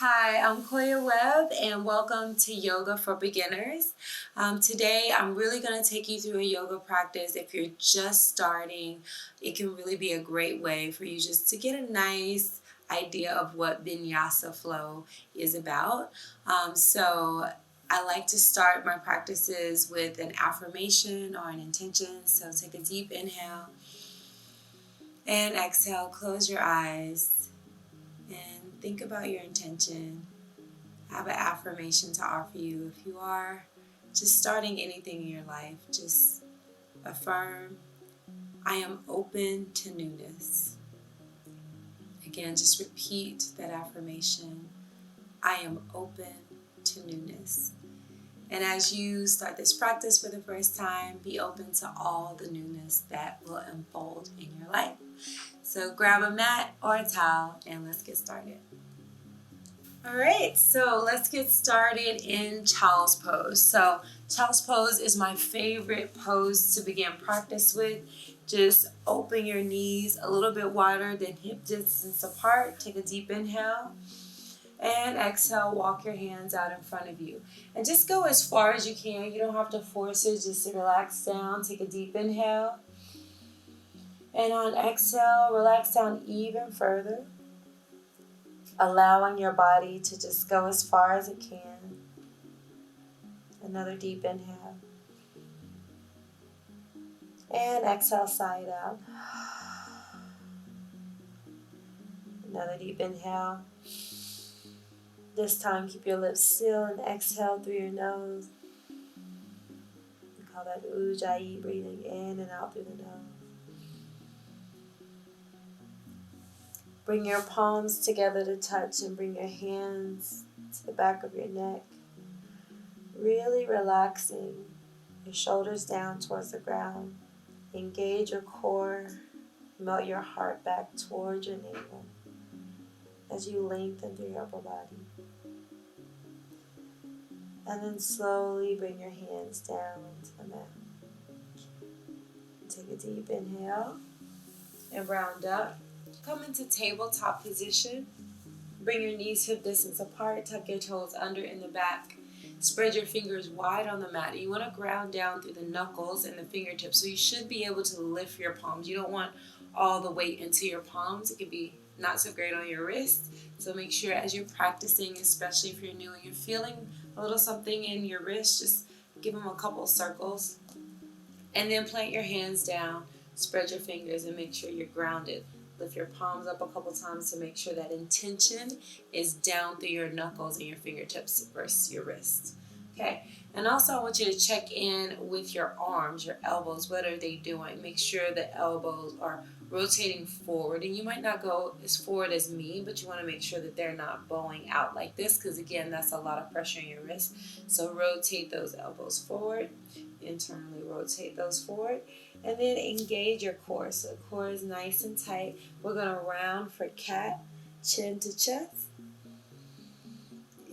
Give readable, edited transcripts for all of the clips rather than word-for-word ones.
Hi, I'm Koya Webb and welcome to Yoga for Beginners. Today I'm really going to take you through a yoga practice. If you're just starting, it can really be a great way for you just to get a nice idea of what vinyasa flow is about. So I like to start my practices with an affirmation or an intention. So take a deep inhale and exhale, close your eyes and think about your intention. I have an affirmation to offer you. If you are just starting anything in your life, just affirm, I am open to newness. Again, just repeat that affirmation. I am open to newness. And as you start this practice for the first time, be open to all the newness that will unfold in your life. So grab a mat or a towel and let's get started. All right, so let's get started in child's pose. So child's pose is my favorite pose to begin practice with. Just open your knees a little bit wider than hip distance apart. Take a deep inhale and exhale. Walk your hands out in front of you. And just go as far as you can. You don't have to force it, just relax down. Take a deep inhale. And on exhale, relax down even further, allowing your body to just go as far as it can. Another deep inhale. And exhale, side out. Another deep inhale. This time, keep your lips still and exhale through your nose. We call that ujjayi, breathing in and out through the nose. Bring your palms together to touch and bring your hands to the back of your neck. Really relaxing your shoulders down towards the ground. Engage your core. Melt your heart back towards your navel as you lengthen through your upper body. And then slowly bring your hands down to the mat. Take a deep inhale and round up. Come into tabletop position. Bring your knees hip distance apart. Tuck your toes under in the back. Spread your fingers wide on the mat. You want to ground down through the knuckles and the fingertips. So you should be able to lift your palms. You don't want all the weight into your palms. It can be not so great on your wrist. So make sure as you're practicing, especially if you're new and you're feeling a little something in your wrist, just give them a couple circles. And then plant your hands down, spread your fingers, and make sure you're grounded. Lift your palms up a couple times to make sure that intention is down through your knuckles and your fingertips versus your wrist. Okay, and also I want you to check in with your arms, your elbows. What are they doing? Make sure the elbows are rotating forward, and you might not go as forward as me, but you want to make sure that they're not bowing out like this, because again, that's a lot of pressure in your wrist. So rotate those elbows forward, internally rotate those forward, and then engage your core. So the core is nice and tight. We're going to round for cat, chin to chest.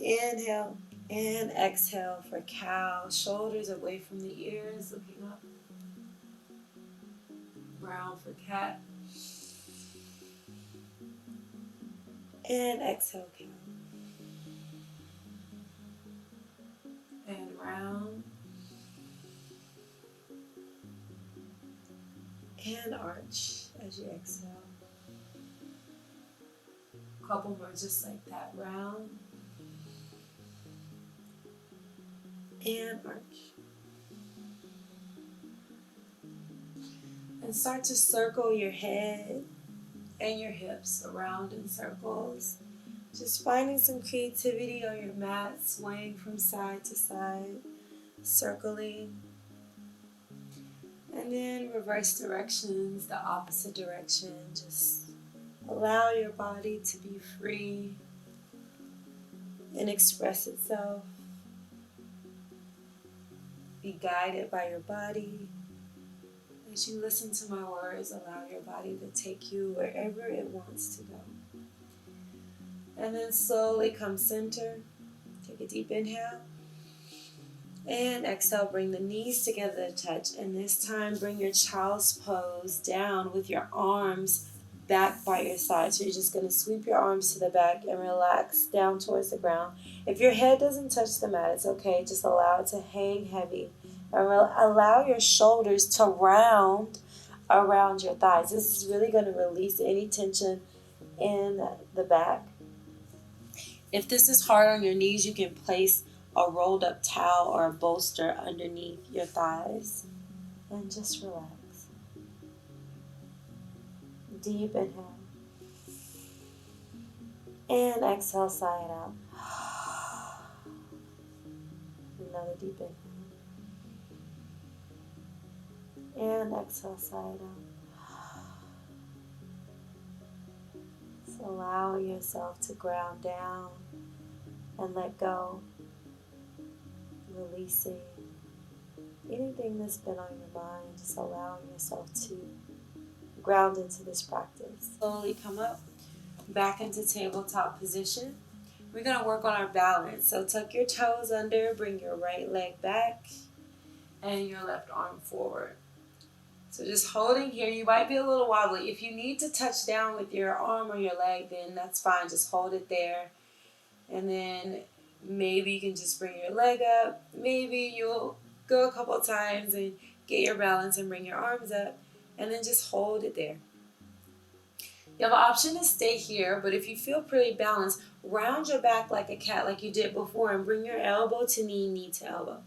Inhale and exhale for cow. Shoulders away from the ears, looking up. Round for cat. And exhale, cow. And round. And arch as you exhale. A couple more just like that. Round. And arch. And start to circle your head and your hips around in circles. Just finding some creativity on your mat, swaying from side to side, circling. And then reverse directions, the opposite direction. Just allow your body to be free and express itself. Be guided by your body. As you listen to my words, allow your body to take you wherever it wants to go. And then slowly come center. Take a deep inhale. And exhale, bring the knees together to touch. And this time, bring your child's pose down with your arms back by your side. So you're just going to sweep your arms to the back and relax down towards the ground. If your head doesn't touch the mat, it's okay. Just allow it to hang heavy. And allow your shoulders to round around your thighs. This is really going to release any tension in the back. If this is hard on your knees, you can place a rolled up towel or a bolster underneath your thighs. And just relax. Deep inhale. And exhale, sigh it out. Another deep inhale. And exhale, sigh it out. So allow yourself to ground down and let go. Releasing anything that's been on your mind. Just allowing yourself to ground into this practice. Slowly come up, back into tabletop position. We're going to work on our balance. So tuck your toes under, bring your right leg back, and your left arm forward. So just holding here. You might be a little wobbly. If you need to touch down with your arm or your leg, then that's fine. Just hold it there. And then maybe you can just bring your leg up. Maybe you'll go a couple times and get your balance and bring your arms up. And then just hold it there. You have an option to stay here, but if you feel pretty balanced, round your back like a cat like you did before and bring your elbow to knee, knee to elbow.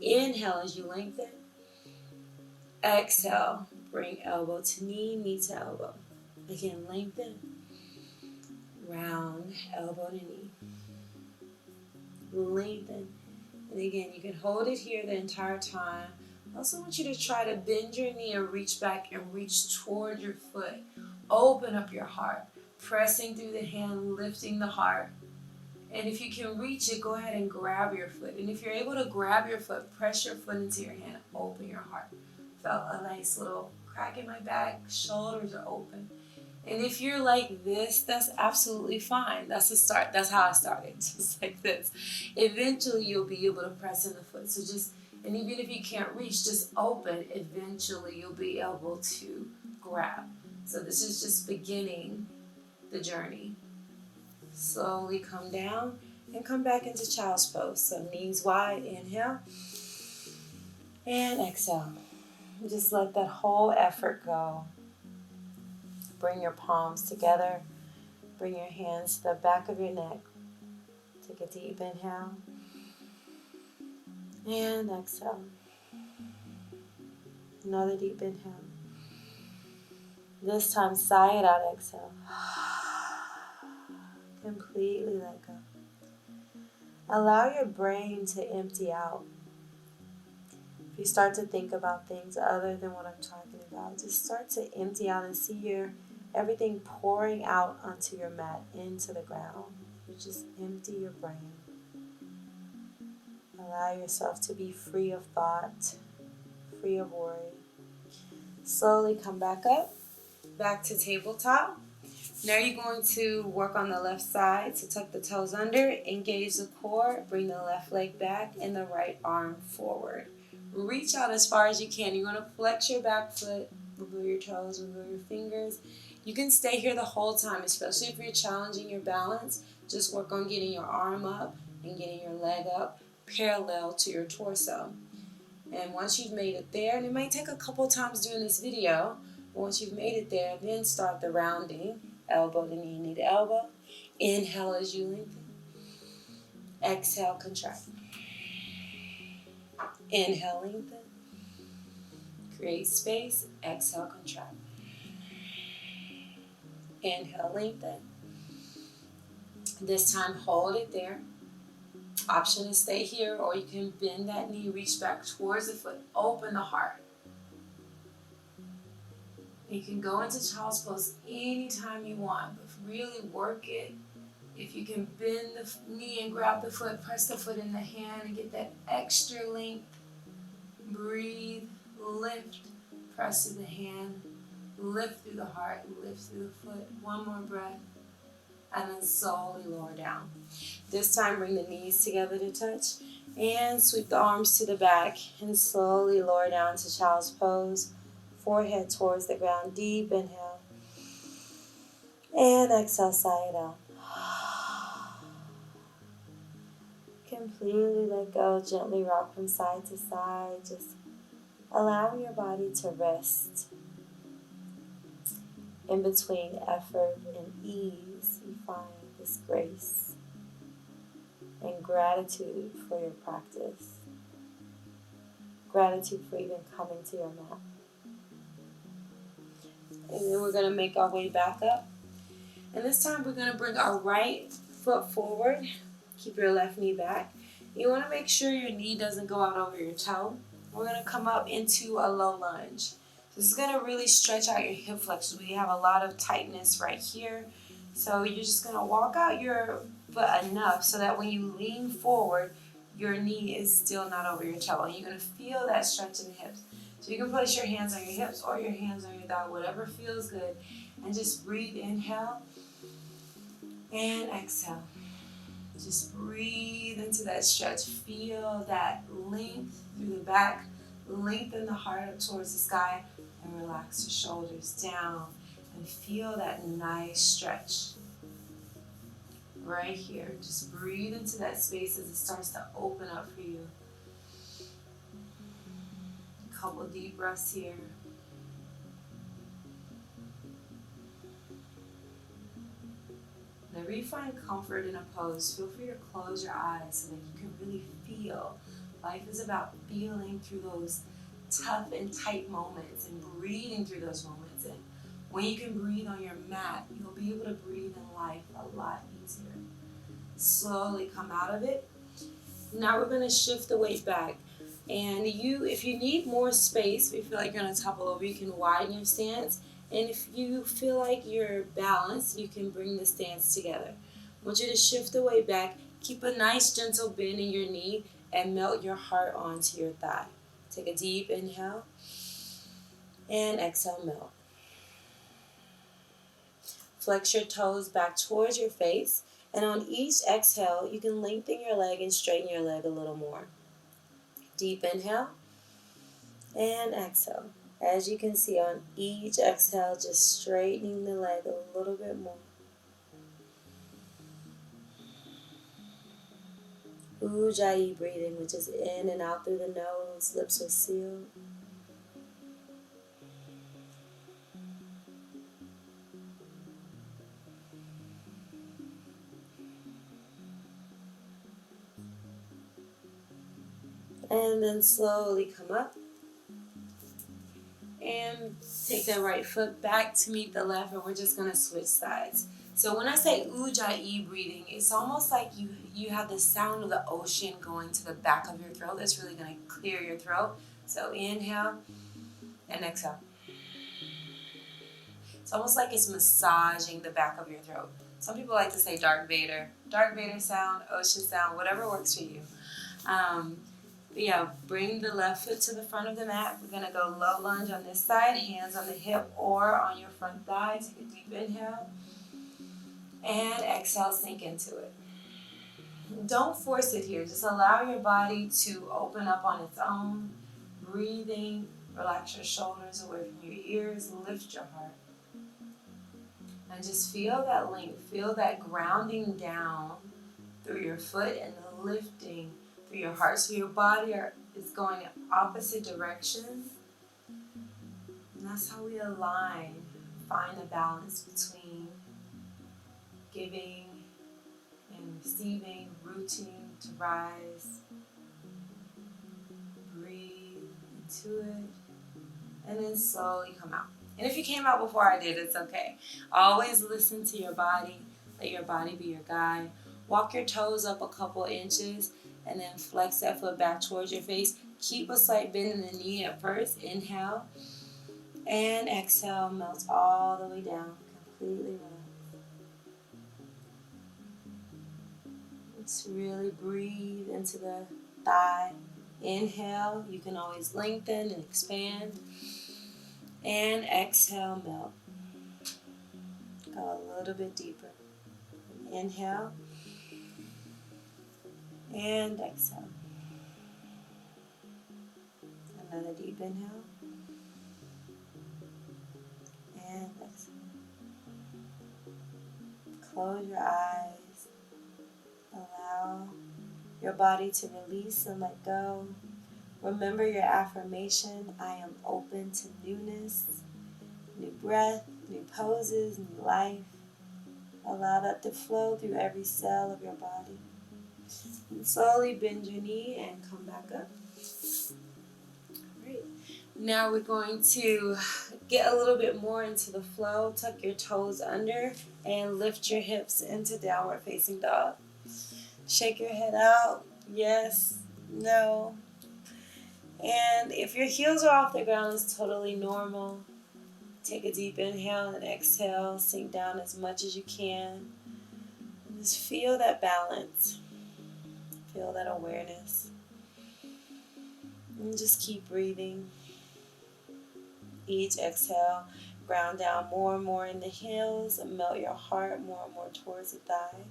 Inhale as you lengthen. Exhale, bring elbow to knee, knee to elbow. Again, lengthen. Round, elbow to knee. Lengthen. And again, you can hold it here the entire time. I also want you to try to bend your knee and reach back and reach toward your foot. Open up your heart, pressing through the hand, lifting the heart. And if you can reach it, go ahead and grab your foot. And if you're able to grab your foot, press your foot into your hand, open your heart. Felt a nice little crack in my back, shoulders are open. And if you're like this, that's absolutely fine. That's a start. That's how I started, just like this. Eventually, you'll be able to press in the foot. So and even if you can't reach, just open. Eventually, you'll be able to grab. So this is just beginning the journey. Slowly come down and come back into child's pose. So knees wide, inhale. And exhale. Just let that whole effort go. Bring your palms together. Bring your hands to the back of your neck. Take a deep inhale. And exhale. Another deep inhale. This time, sigh it out, exhale. Completely let go. Allow your brain to empty out. If you start to think about things other than what I'm talking about, just start to empty out and see everything pouring out onto your mat, into the ground. You just empty your brain. Allow yourself to be free of thought, free of worry. Slowly come back up, back to tabletop. Now you're going to work on the left side. So tuck the toes under, engage the core, bring the left leg back and the right arm forward. Reach out as far as you can. You're going to flex your back foot, wiggle your toes, wiggle your fingers. You can stay here the whole time, especially if you're challenging your balance. Just work on getting your arm up and getting your leg up parallel to your torso. And once you've made it there, and it might take a couple times during this video, but once you've made it there, then start the rounding. Elbow to knee, knee to elbow. Inhale as you lengthen. Exhale, contract. Inhale, lengthen. Create space. Exhale, contract. Inhale, lengthen. This time, hold it there. Option to stay here, or you can bend that knee, reach back towards the foot, open the heart. You can go into child's pose anytime you want, but really work it. If you can bend the knee and grab the foot, press the foot in the hand and get that extra length. Breathe, lift, press through the hand, lift through the heart, lift through the foot. One more breath. And then slowly lower down. This time, bring the knees together to touch and sweep the arms to the back and slowly lower down to child's pose. Forehead towards the ground. Deep inhale. And exhale, sigh it out. Completely let go, gently rock from side to side, just allowing your body to rest. In between effort and ease, you find this grace and gratitude for your practice. Gratitude for even coming to your mat. And then we're going to make our way back up. And this time we're going to bring our right foot forward. Keep your left knee back. You want to make sure your knee doesn't go out over your toe. We're going to come up into a low lunge. This is going to really stretch out your hip flexors. We have a lot of tightness right here. So you're just going to walk out your foot enough so that when you lean forward, your knee is still not over your toe. And you're going to feel that stretch in the hips. So you can place your hands on your hips or your hands on your thigh, whatever feels good. And just breathe, inhale, and exhale. Just breathe into that stretch. Feel that length through the back. Lengthen the heart up towards the sky and relax the shoulders down. And feel that nice stretch right here. Just breathe into that space as it starts to open up for you. A couple deep breaths here. Whenever you find comfort in a pose, feel free to close your eyes so that you can really feel. Life is about feeling through those tough and tight moments and breathing through those moments. And when you can breathe on your mat, you'll be able to breathe in life a lot easier. Slowly come out of it. Now we're going to shift the weight back. And if you need more space, if you feel like you're going to topple over, you can widen your stance. And if you feel like you're balanced, you can bring the stance together. I want you to shift the weight back. Keep a nice gentle bend in your knee and melt your heart onto your thigh. Take a deep inhale and exhale, melt. Flex your toes back towards your face. And on each exhale, you can lengthen your leg and straighten your leg a little more. Deep inhale and exhale. As you can see, on each exhale, just straightening the leg a little bit more. Ujjayi breathing, which is in and out through the nose, lips are sealed. And then slowly come up. And take that right foot back to meet the left, and we're just going to switch sides. So when I say Ujjayi breathing, it's almost like you have the sound of the ocean going to the back of your throat. That's really going to clear your throat. So inhale and exhale. It's almost like it's massaging the back of your throat. Some people like to say Darth Vader. Darth Vader sound, ocean sound, whatever works for you. But yeah, bring the left foot to the front of the mat. We're going to go low lunge on this side, hands on the hip or on your front thigh. Take a deep inhale. And exhale, sink into it. Don't force it here. Just allow your body to open up on its own. Breathing, relax your shoulders away from your ears, lift your heart. And just feel that length. Feel that grounding down through your foot and the lifting through your heart. So your body is going in opposite directions. And that's how we align, find a balance between giving and receiving, rooting to rise. Breathe into it. And then slowly come out. And if you came out before I did, it's okay. Always listen to your body. Let your body be your guide. Walk your toes up a couple inches and then flex that foot back towards your face. Keep a slight bend in the knee at first. Inhale and exhale. Melt all the way down. Completely relax. Let's really breathe into the thigh. Inhale. You can always lengthen and expand. And exhale, melt. Go a little bit deeper. Inhale. And exhale. Another deep inhale. And exhale. close your eyes. Allow your body to release and let go. Remember your affirmation: I am open to newness, new breath, new poses, new life. Allow that to flow through every cell of your body. And slowly bend your knee and come back up. Great. Now we're going to get a little bit more into the flow. Tuck your toes under and lift your hips into downward facing dog. Shake your head out. Yes, no. And if your heels are off the ground, it's totally normal. Take a deep inhale and exhale. Sink down as much as you can. And just feel that balance. Feel that awareness. And just keep breathing. Each exhale, ground down more and more in the heels and melt your heart more and more towards the thigh.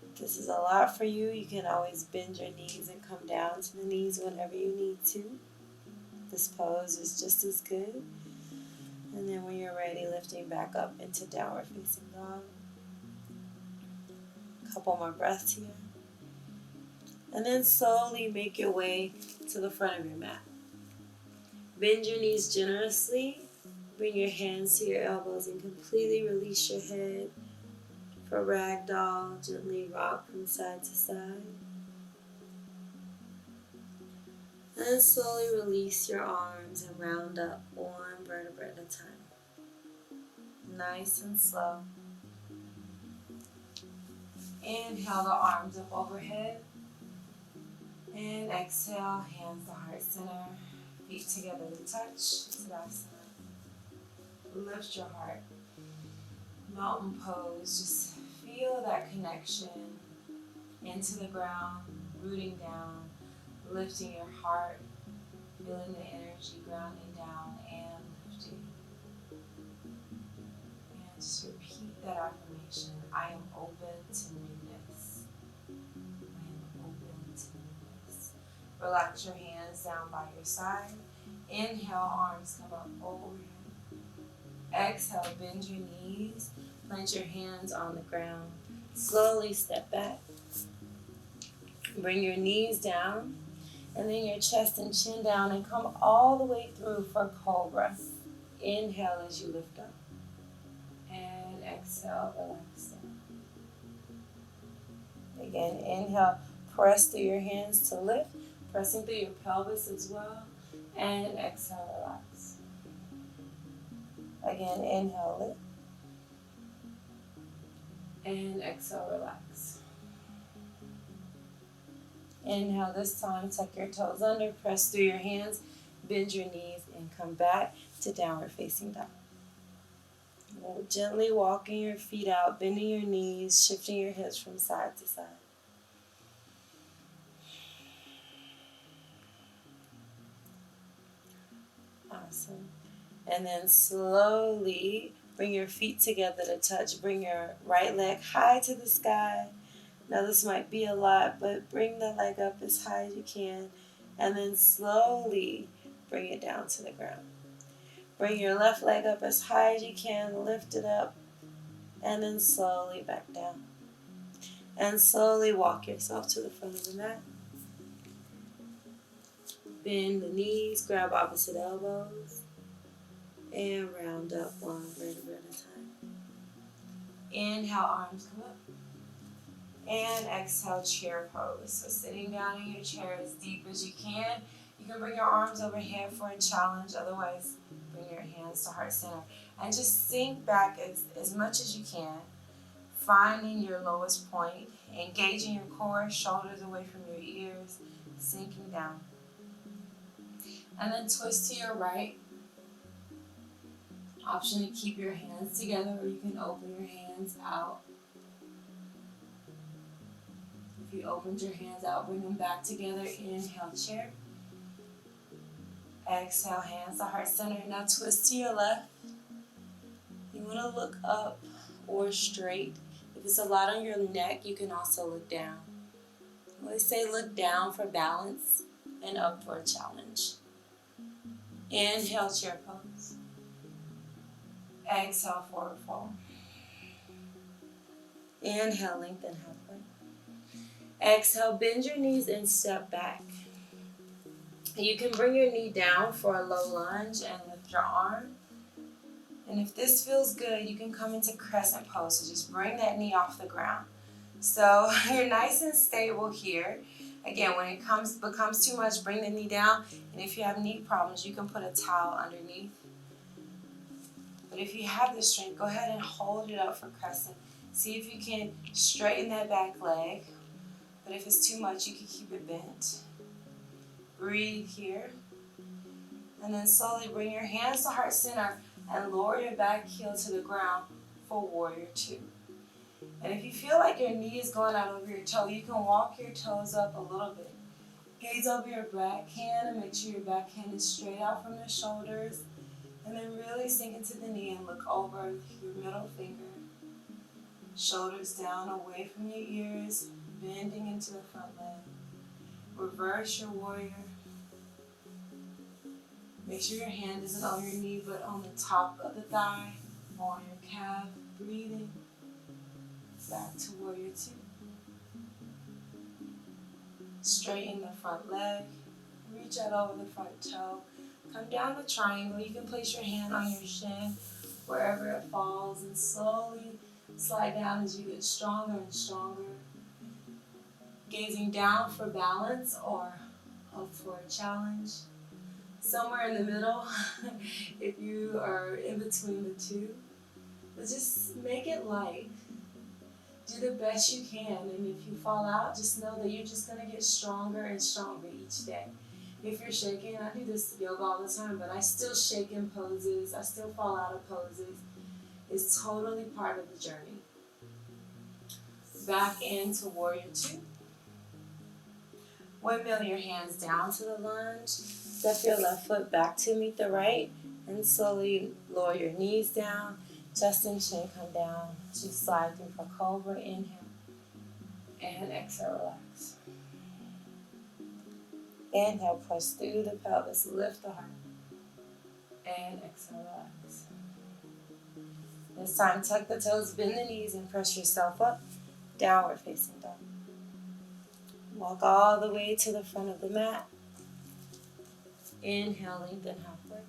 If this is a lot for you, you can always bend your knees and come down to the knees whenever you need to. This pose is just as good. And then when you're ready, lifting back up into downward facing dog. A couple more breaths here. And then slowly make your way to the front of your mat. Bend your knees generously. Bring your hands to your elbows and completely release your head. For ragdoll, gently rock from side to side. And then slowly release your arms and round up one vertebra at a time. Nice and slow. Inhale the arms up overhead. And exhale, hands to heart center. Feet together to touch. Tadasana. Lift your heart. Mountain pose. Just feel that connection into the ground, rooting down, lifting your heart, feeling the energy grounding down and lifting. And just repeat that affirmation. I am open to newness. I am open to newness. Relax your hands down by your side. Inhale, arms come up overhead. Exhale, bend your knees. Plant your hands on the ground. Slowly step back. Bring your knees down. And then your chest and chin down and come all the way through for cobra. Inhale as you lift up. And exhale, relax down. Again, inhale, press through your hands to lift. Pressing through your pelvis as well. And exhale, relax. Again, inhale, lift. And exhale, relax. Inhale this time, tuck your toes under, press through your hands, bend your knees, and come back to downward facing dog. Gently walking your feet out, bending your knees, shifting your hips from side to side. Awesome. And then slowly bring your feet together to touch. Bring your right leg high to the sky. Now this might be a lot, but bring the leg up as high as you can. And then slowly bring it down to the ground. Bring your left leg up as high as you can. Lift it up. And then slowly back down. And slowly walk yourself to the front of the mat. Bend the knees, grab opposite elbows. And round up one vertebra at a time. Inhale, arms come up. And exhale, chair pose. So sitting down in your chair as deep as you can. You can bring your arms overhead for a challenge. Otherwise, bring your hands to heart center. And just sink back as much as you can. Finding your lowest point. Engaging your core, shoulders away from your ears. Sinking down. And then twist to your right. Option to keep your hands together, or you can open your hands out. If you opened your hands out, bring them back together. Inhale, chair. Exhale, hands to heart center. Now twist to your left. You want to look up or straight. If it's a lot on your neck, you can also look down. I always say look down for balance and up for a challenge. Inhale, chair pose. Exhale, forward fold. Inhale, lengthen halfway. Exhale, bend your knees and step back. You can bring your knee down for a low lunge and lift your arm. And if this feels good, you can come into crescent pose. So just bring that knee off the ground. So you're nice and stable here. Again, when it becomes too much, bring the knee down. And if you have knee problems, you can put a towel underneath. But if you have the strength, go ahead and hold it up for crescent. See if you can straighten that back leg. But if it's too much, you can keep it bent. Breathe here. And then slowly bring your hands to heart center and lower your back heel to the ground for warrior two. And if you feel like your knee is going out over your toe, you can walk your toes up a little bit. Gaze over your backhand and make sure your backhand is straight out from the shoulders. And then really sink into the knee and look over your middle finger. Shoulders down away from your ears, bending into the front leg. Reverse your warrior. Make sure your hand isn't on your knee, but on the top of the thigh or on your calf. Breathing. Back to warrior two. Straighten the front leg. Reach out over the front toe. Come down the triangle. You can place your hand on your shin wherever it falls and slowly slide down as you get stronger and stronger. Gazing down for balance or up for a challenge. Somewhere in the middle if you are in between the two. But just make it light. Do the best you can, and if you fall out, just know that you're just going to get stronger and stronger each day. If you're shaking, I do this yoga all the time, but I still shake in poses, I still fall out of poses. It's totally part of the journey. Back into warrior two. Windmill your hands down to the lunge. Step your left foot back to meet the right, and slowly lower your knees down. Chest and chin come down. Just slide through for cobra. Inhale. And exhale, relax. Inhale, push through the pelvis. Lift the heart. And exhale, relax. This time, tuck the toes, bend the knees, and press yourself up. Downward facing dog. Walk all the way to the front of the mat. Inhale, lengthen halfway.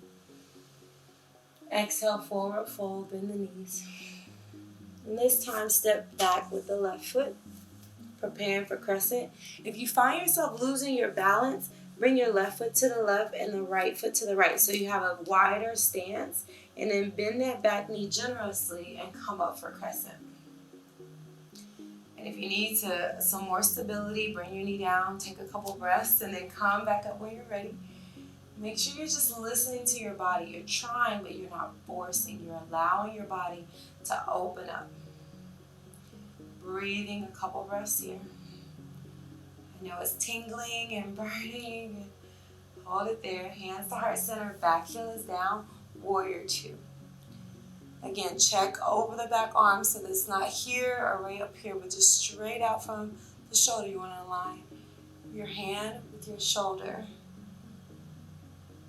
Exhale, forward fold, bend the knees. And this time, step back with the left foot, preparing for crescent. If you find yourself losing your balance, bring your left foot to the left and the right foot to the right. So you have a wider stance, and then bend that back knee generously and come up for crescent. And if you need some more stability, bring your knee down, take a couple breaths, and then come back up when you're ready. Make sure you're just listening to your body. You're trying, but you're not forcing. You're allowing your body to open up. Breathing a couple breaths here. I know it's tingling and burning. Hold it there. Hands to heart center. Back heel is down. Warrior two. Again, check over the back arm so that it's not here or right up here, but just straight out from the shoulder. You want to align your hand with your shoulder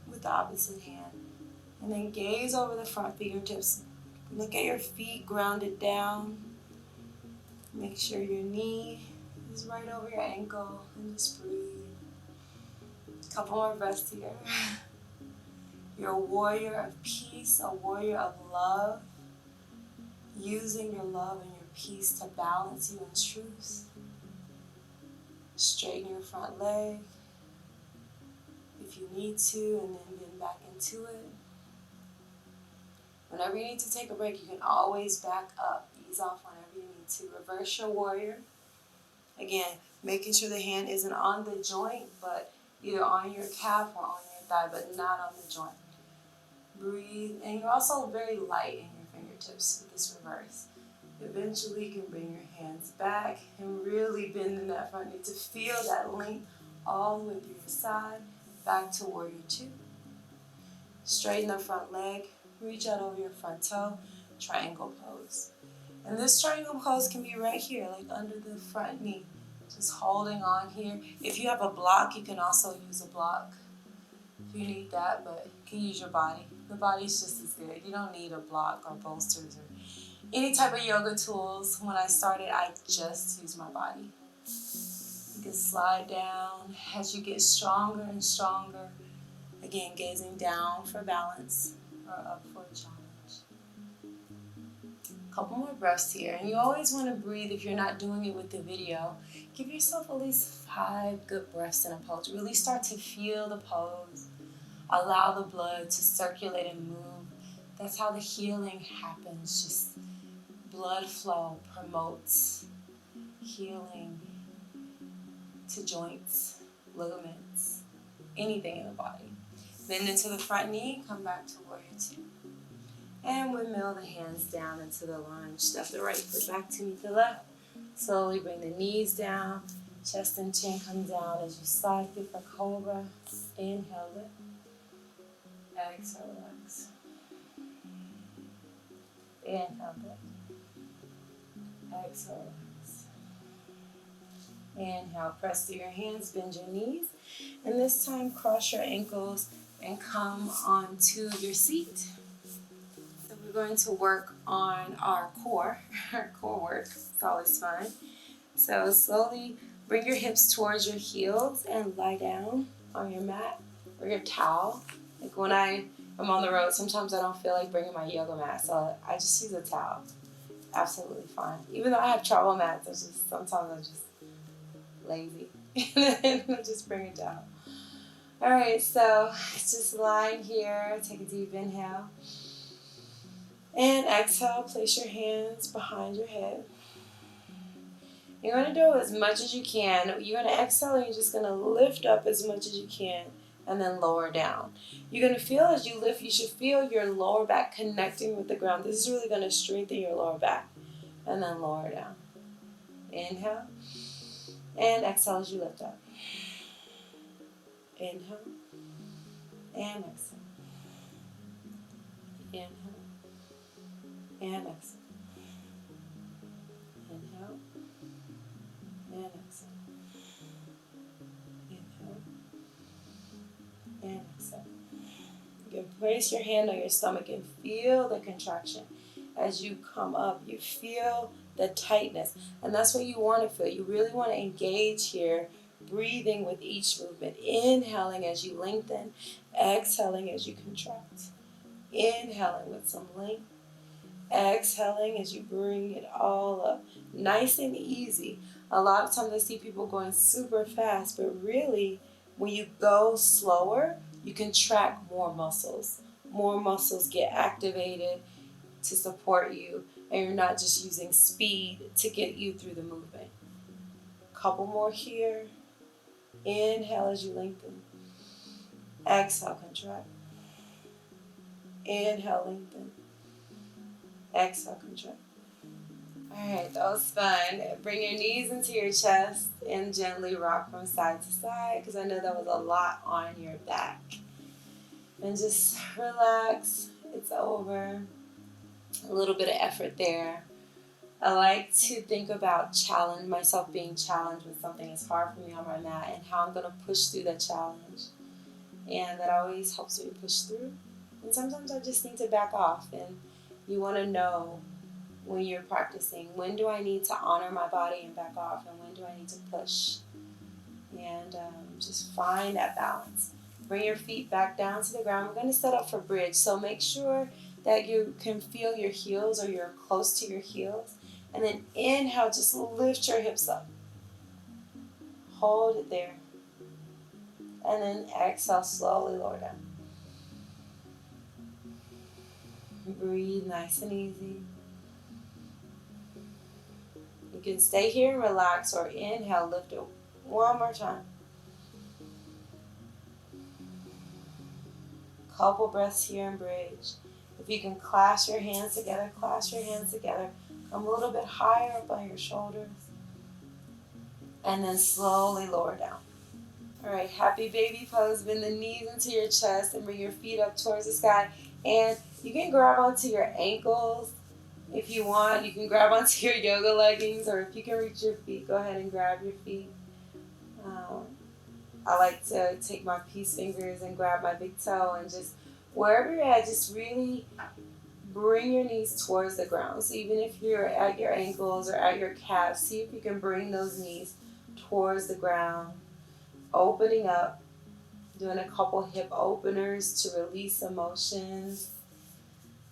with the opposite hand. And then gaze over the front fingertips. Look at your feet grounded down. Make sure your knee is right over your ankle and just breathe. A couple more breaths here. You're a warrior of peace, a warrior of love, using your love and your peace to balance you in truth. Straighten your front leg if you need to, and then bend back into it. Whenever you need to take a break, you can always back up, ease off whenever you need to. Reverse your warrior. Again, making sure the hand isn't on the joint, but either on your calf or on your thigh, but not on the joint. Breathe, and you're also very light in your fingertips with this reverse. Eventually, you can bring your hands back and really bend in that front knee to feel that length all the way through your side. Back to warrior two. Straighten the front leg. Reach out over your front toe. Triangle pose. And this triangle pose can be right here, like under the front knee. Just holding on here. If you have a block, you can also use a block if you need that, but you can use your body. The body's just as good. You don't need a block or bolsters or any type of yoga tools. When I started, I just used my body. You can slide down as you get stronger and stronger. Again, gazing down for balance or up for a challenge. A couple more breaths here. And you always want to breathe, if you're not doing it with the video, give yourself at least 5 good breaths in a pose. Really start to feel the pose. Allow the blood to circulate and move. That's how the healing happens. Just blood flow promotes healing to joints, ligaments, anything in the body. Bend into the front knee, come back to warrior 2. And windmill the hands down into the lunge. Step the right foot back to meet the left. Slowly bring the knees down. Chest and chin come down as you slide through for cobra. Inhale, lift. Exhale, relax. Inhale, lift. Exhale, relax. Inhale, press through your hands, bend your knees. And this time, cross your ankles and come onto your seat. So we're going to work on our core work. It's always fun. So slowly bring your hips towards your heels and lie down on your mat or your towel. Like when I am on the road, sometimes I don't feel like bringing my yoga mat, so I just use a towel. Absolutely fine. Even though I have travel mats, sometimes I'm just lazy. And I just bring a towel. Alright, so just lying here, take a deep inhale. And exhale, place your hands behind your head. You're going to do as much as you can. You're going to exhale and you're just going to lift up as much as you can and then lower down. You're going to feel as you lift, you should feel your lower back connecting with the ground. This is really going to strengthen your lower back. And then lower down. Inhale. And exhale as you lift up. Inhale. And exhale. Inhale. And exhale. Inhale. And exhale. Inhale. And exhale. You can place your hand on your stomach and feel the contraction. As you come up, you feel the tightness. And that's what you want to feel. You really want to engage here, breathing with each movement. Inhaling as you lengthen. Exhaling as you contract. Inhaling with some length. Exhaling as you bring it all up. Nice and easy. A lot of times I see people going super fast, but really, when you go slower, you contract more muscles. More muscles get activated to support you, and you're not just using speed to get you through the movement. Couple more here. Inhale as you lengthen. Exhale, contract. Inhale, lengthen. Exhale, contract. Alright, that was fun. Bring your knees into your chest and gently rock from side to side, because I know that was a lot on your back. And just relax. It's over. A little bit of effort there. I like to think about myself being challenged with something that's hard for me on my mat and how I'm going to push through that challenge. And that always helps me push through. And sometimes I just need to back off, and you want to know when you're practicing, when do I need to honor my body and back off, and when do I need to push? And just find that balance. Bring your feet back down to the ground. We're going to set up for bridge, so make sure that you can feel your heels or you're close to your heels. And then inhale, just lift your hips up. Hold it there. And then exhale, slowly lower down. Breathe nice and easy. You can stay here and relax, or inhale, lift it one more time. Couple breaths here in bridge. If you can clasp your hands together, clasp your hands together. Come a little bit higher up on your shoulders. And then slowly lower down. Alright, happy baby pose. Bend the knees into your chest and bring your feet up towards the sky. And you can grab onto your ankles if you want. You can grab onto your yoga leggings, or if you can reach your feet, go ahead and grab your feet. I like to take my peace fingers and grab my big toe, and just wherever you're at, just really bring your knees towards the ground. So even if you're at your ankles or at your calves, see if you can bring those knees towards the ground. Opening up, doing a couple hip openers to release emotions.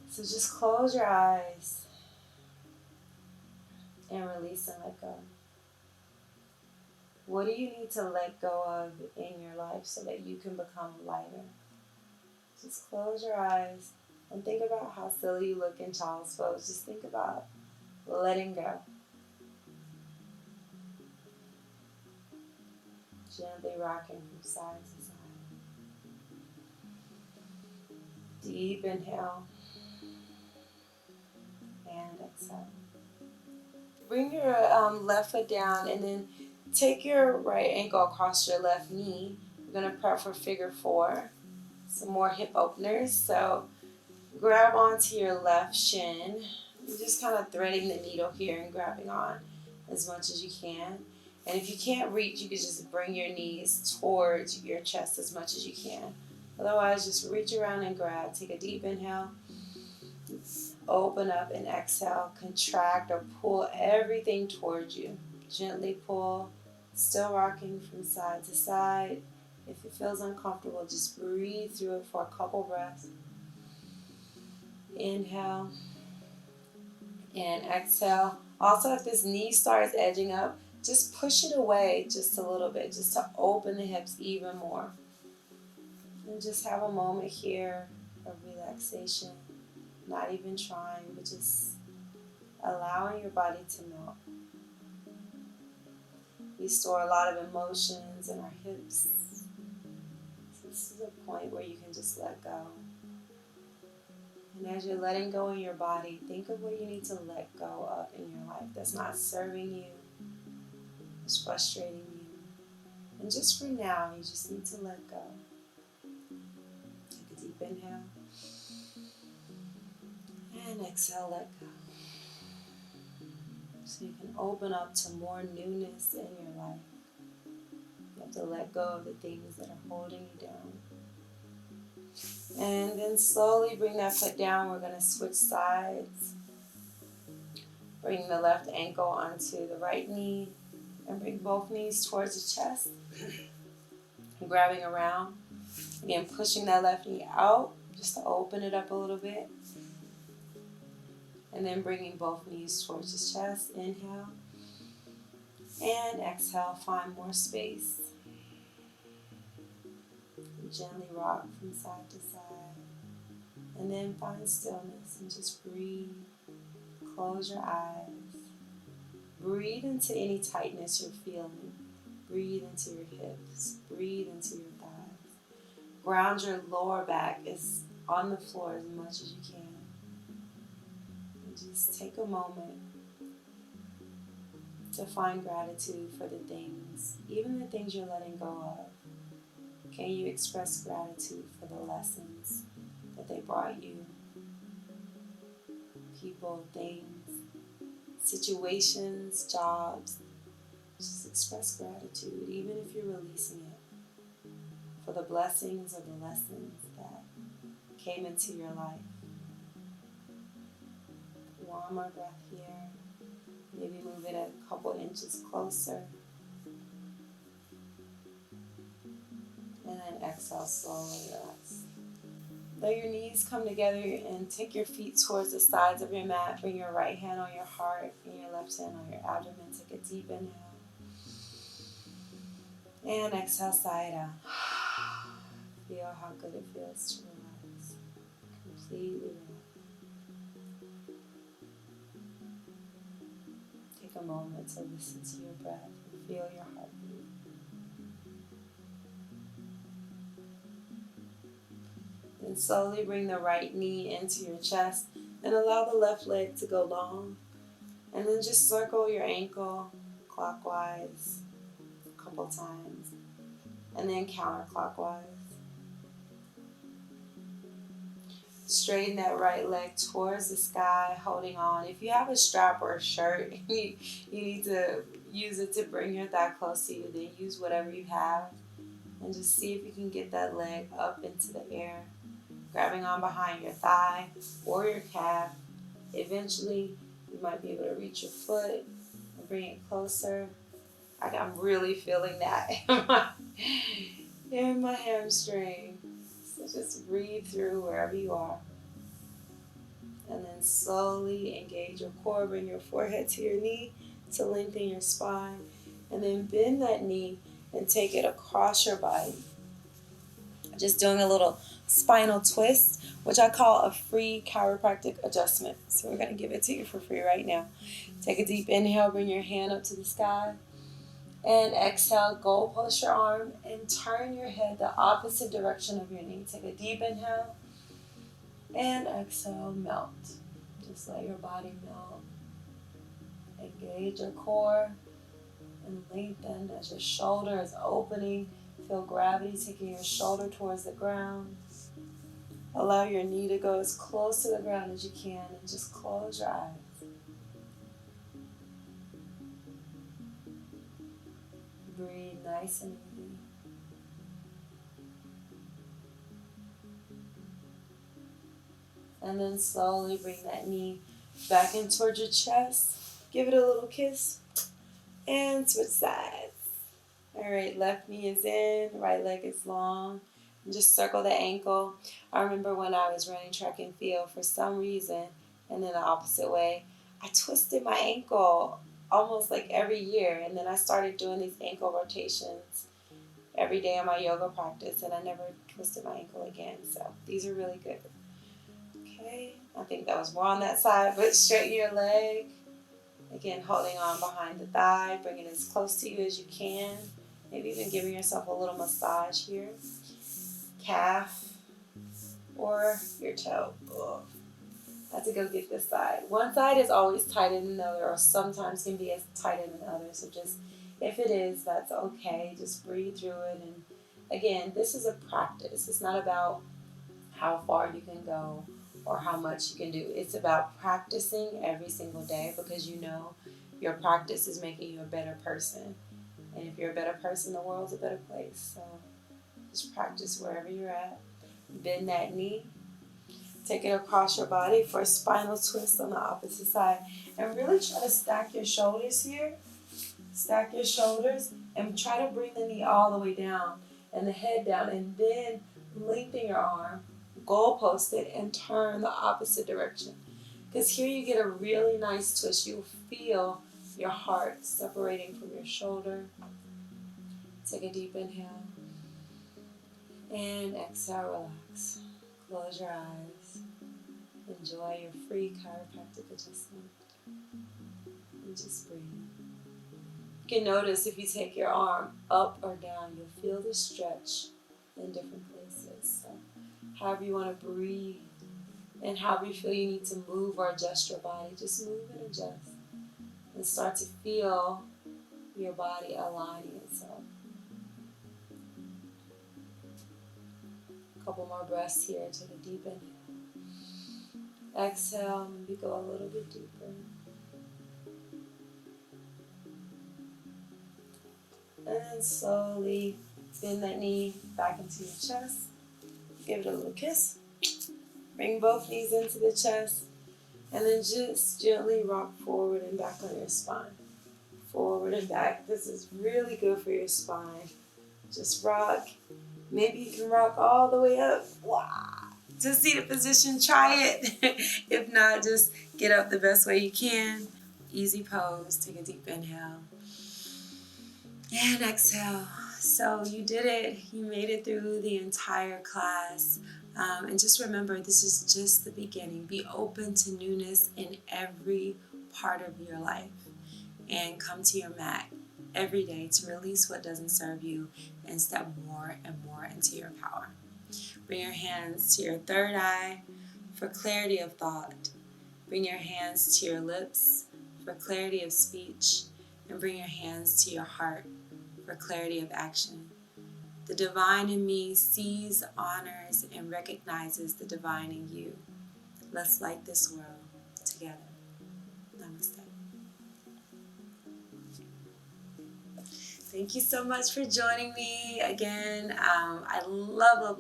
So just close your eyes and release and let go. What do you need to let go of in your life so that you can become lighter? Just close your eyes and think about how silly you look in child's pose. Just think about letting go. Gently rocking from side to side. Deep inhale and exhale. Bring your left foot down and then take your right ankle across your left knee. We're going to prep for figure 4. Some more hip openers. So grab onto your left shin. You're just kind of threading the needle here and grabbing on as much as you can. And if you can't reach, you can just bring your knees towards your chest as much as you can. Otherwise, just reach around and grab. Take a deep inhale. Open up and exhale. Contract or pull everything towards you. Gently pull. Still rocking from side to side. If it feels uncomfortable, just breathe through it for a couple breaths. Inhale and exhale. Also, if this knee starts edging up, just push it away just a little bit, just to open the hips even more. And just have a moment here of relaxation, not even trying, but just allowing your body to melt. We store a lot of emotions in our hips. So this is a point where you can just let go. And as you're letting go in your body, think of what you need to let go of in your life that's not serving you, it's frustrating you. And just for now, you just need to let go. Take a deep inhale. And exhale, let go. So you can open up to more newness in your life. You have to let go of the things that are holding you down. And then slowly bring that foot down. We're going to switch sides. Bring the left ankle onto the right knee. And bring both knees towards the chest. And grabbing around. Again, pushing that left knee out just to open it up a little bit. And then bringing both knees towards the chest. Inhale. And exhale. Find more space. Gently rock from side to side. And then find stillness and just breathe. Close your eyes. Breathe into any tightness you're feeling. Breathe into your hips. Breathe into your thighs. Ground your lower back is on the floor as much as you can. And just take a moment to find gratitude for the things, even the things you're letting go of. Can you express gratitude for the lessons that they brought you? People, things, situations, jobs. Just express gratitude, even if you're releasing it, for the blessings or the lessons that came into your life. One more breath here. Maybe move it a couple inches closer. And then exhale, slowly relax. Let your knees come together and take your feet towards the sides of your mat. Bring your right hand on your heart and your left hand on your abdomen. Take a deep inhale. And exhale, sigh it out. Feel how good it feels to relax. Completely relax. Take a moment to listen to your breath and feel your heartbeat. Then slowly bring the right knee into your chest and allow the left leg to go long. And then just circle your ankle clockwise a couple times. And then counterclockwise. Straighten that right leg towards the sky, holding on. If you have a strap or a shirt, you need to use it to bring your thigh close to you. Then use whatever you have. And just see if you can get that leg up into the air. grabbing on behind your thigh or your calf. Eventually, you might be able to reach your foot and bring it closer. I'm really feeling that in my hamstring. So just breathe through wherever you are. And then slowly engage your core. Bring your forehead to your knee to lengthen your spine. And then bend that knee and take it across your body. Just doing a little spinal twist, which I call a free chiropractic adjustment. So we're going to give it to you for free right now. Take a deep inhale, bring your hand up to the sky. And exhale, goal post your arm and turn your head the opposite direction of your knee. Take a deep inhale and exhale, melt. Just let your body melt. Engage your core and lengthen as your shoulder is opening. Feel gravity taking your shoulder towards the ground. Allow your knee to go as close to the ground as you can and just close your eyes. Breathe nice and easy. And then slowly bring that knee back in towards your chest. Give it a little kiss. And switch sides. Alright, left knee is in, right leg is long. And just circle the ankle. I remember when I was running track and field, for some reason, and then the opposite way, I twisted my ankle almost like every year. And then I started doing these ankle rotations every day in my yoga practice, and I never twisted my ankle again. So these are really good. Okay, I think that was more on that side, but straighten your leg. Again, holding on behind the thigh, bring it as close to you as you can. Maybe even giving yourself a little massage here. Calf or your toe. Ugh. I have to go get this side. One side is always tighter than the other, or sometimes can be as tighter than the other. So just, if it is, that's okay. Just breathe through it. And again, this is a practice. It's not about how far you can go or how much you can do. It's about practicing every single day, because you know your practice is making you a better person. And if you're a better person, the world's a better place. So just practice wherever you're at. Bend that knee. Take it across your body for a spinal twist on the opposite side. And really try to stack your shoulders here. Stack your shoulders and try to bring the knee all the way down and the head down. And then lengthen your arm, goal post it, and turn the opposite direction. Because here you get a really nice twist. You'll feel your heart separating from your shoulder. Take a deep inhale. And exhale, relax. Close your eyes. Enjoy your free chiropractic adjustment. And just breathe. You can notice if you take your arm up or down, you'll feel the stretch in different places. So however you want to breathe and however you feel you need to move or adjust your body, just move and adjust. And start to feel your body aligning itself. A couple more breaths here. Take a deep inhale. Exhale, maybe go a little bit deeper. And then slowly bend that knee back into your chest. Give it a little kiss. Bring both knees into the chest. And then just gently rock forward and back on your spine. Forward and back. This is really good for your spine. Just rock. Maybe you can rock all the way up. Wow. To seated position, try it. If not, just get up the best way you can. Easy pose. Take a deep inhale. And exhale. So you did it. You made it through the entire class. And just remember, this is just the beginning. Be open to newness in every part of your life. And come to your mat every day to release what doesn't serve you and step more and more into your power. Bring your hands to your third eye for clarity of thought. Bring your hands to your lips for clarity of speech. And bring your hands to your heart for clarity of action. The divine in me sees, honors, and recognizes the divine in you. Let's light this world together. Namaste. Thank you so much for joining me again. I love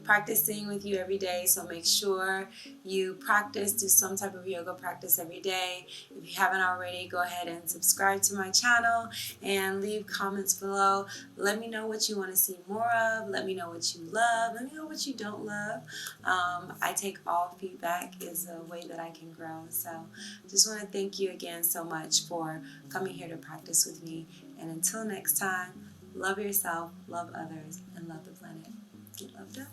practicing with you every day, so make sure you practice, do some type of yoga practice every day. If you haven't already, go ahead and subscribe to my channel and leave comments below. Let me know what you want to see more of. Let me know what you love. Let me know what you don't love. I take all feedback is a way that I can grow. So just want to thank you again so much for coming here to practice with me. And until next time, love yourself, love others, and love the planet. Get loved up.